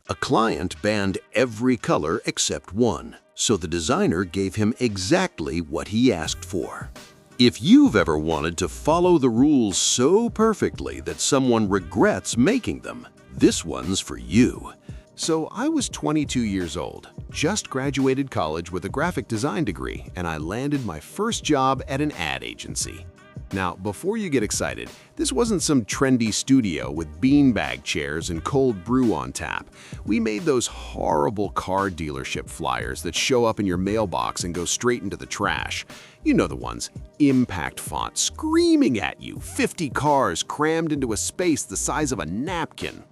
A client banned every color except one, so the designer gave him exactly what he asked for. If you've ever wanted to follow the rules so perfectly that someone regrets making them, this one's for you. So I was 22 years old, just graduated college with a graphic design degree, and I landed my first job at an ad agency. Now, before you get excited, this wasn't some trendy studio with beanbag chairs and cold brew on tap. We made those horrible car dealership flyers that show up in your mailbox and go straight into the trash. You know the ones, impact font screaming at you, 50 cars crammed into a space the size of a napkin.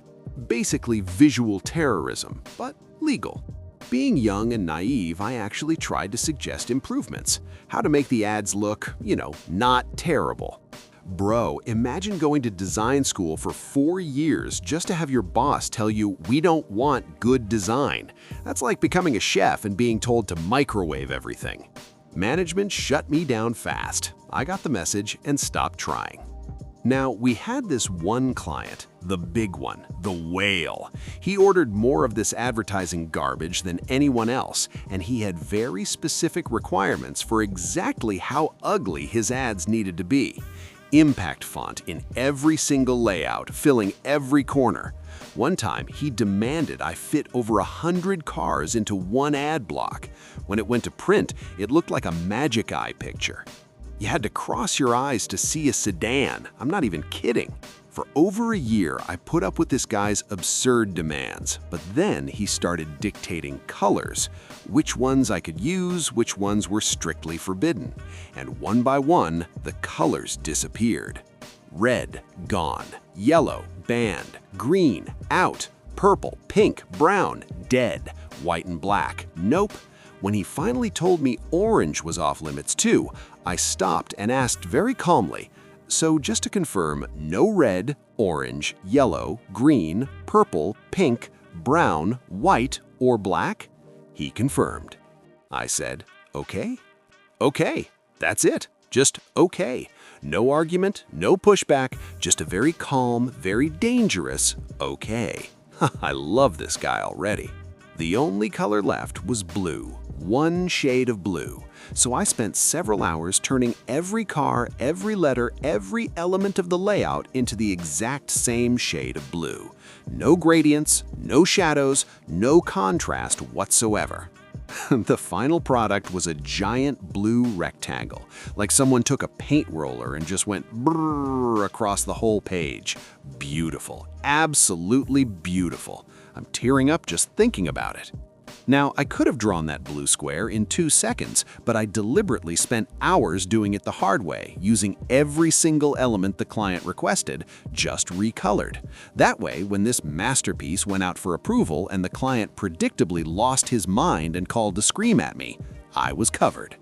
Basically visual terrorism, but legal. Being young and naive, I actually tried to suggest improvements. How to make the ads look, not terrible. Bro, imagine going to design school for 4 years just to have your boss tell you, "We don't want good design." That's like becoming a chef and being told to microwave everything. Management shut me down fast. I got the message and stopped trying. Now, we had this one client, the big one, the whale. He ordered more of this advertising garbage than anyone else, and he had very specific requirements for exactly how ugly his ads needed to be. Impact font in every single layout, filling every corner. One time, he demanded I fit over 100 cars into one ad block. When it went to print, it looked like a magic eye picture. You had to cross your eyes to see a sedan. I'm not even kidding. For over a year, I put up with this guy's absurd demands, but then he started dictating colors, which ones I could use, which ones were strictly forbidden. And one by one, the colors disappeared. Red, gone. Yellow, banned. Green, out. Purple, pink, brown, dead. White and black, nope. When he finally told me orange was off limits too, I stopped and asked very calmly, "So just to confirm, no red, orange, yellow, green, purple, pink, brown, white, or black?" He confirmed. I said, "Okay." "Okay, that's it. Just okay. No argument, no pushback, just a very calm, very dangerous okay." I love this guy already. The only color left was blue. One shade of blue. So I spent several hours turning every car, every letter, every element of the layout into the exact same shade of blue. No gradients, no shadows, no contrast whatsoever. The final product was a giant blue rectangle, like someone took a paint roller and just went brrrr across the whole page. Beautiful, absolutely beautiful. I'm tearing up just thinking about it. Now, I could have drawn that blue square in 2 seconds, but I deliberately spent hours doing it the hard way, using every single element the client requested, just recolored. That way, when this masterpiece went out for approval and the client predictably lost his mind and called to scream at me, I was covered.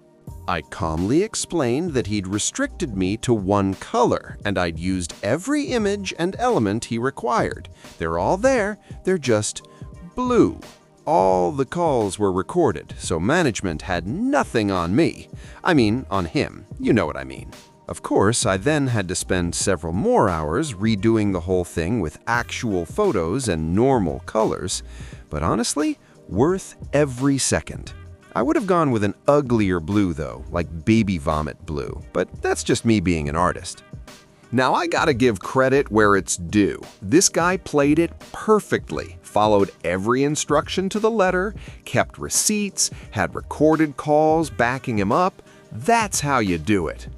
I calmly explained that he'd restricted me to one color, and I'd used every image and element he required. They're all there, they're just blue. All the calls were recorded, so management had nothing on me. I mean, on him, you know what I mean. Of course, I then had to spend several more hours redoing the whole thing with actual photos and normal colors, but honestly, worth every second. I would have gone with an uglier blue though, like baby vomit blue, but that's just me being an artist. Now I gotta give credit where it's due. This guy played it perfectly, followed every instruction to the letter, kept receipts, had recorded calls backing him up. That's how you do it.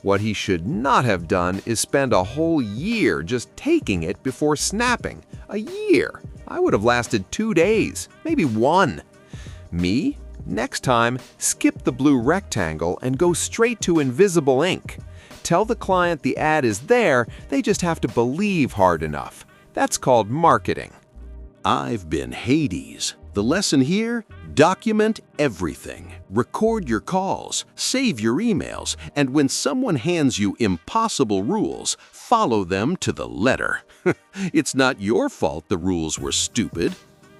What he should not have done is spend a whole year just taking it before snapping. A year. I would have lasted 2 days, maybe 1. Me? Next time, skip the blue rectangle and go straight to invisible ink. Tell the client the ad is there, they just have to believe hard enough. That's called marketing. I've been Hades. The lesson here? Document everything. Record your calls, save your emails, and when someone hands you impossible rules, follow them to the letter. It's not your fault the rules were stupid.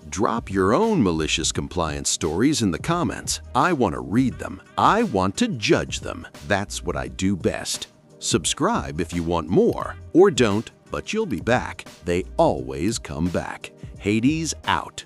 Drop your own malicious compliance stories in the comments. I want to read them. I want to judge them. That's what I do best. Subscribe if you want more, or don't. But you'll be back. They always come back. Hades out.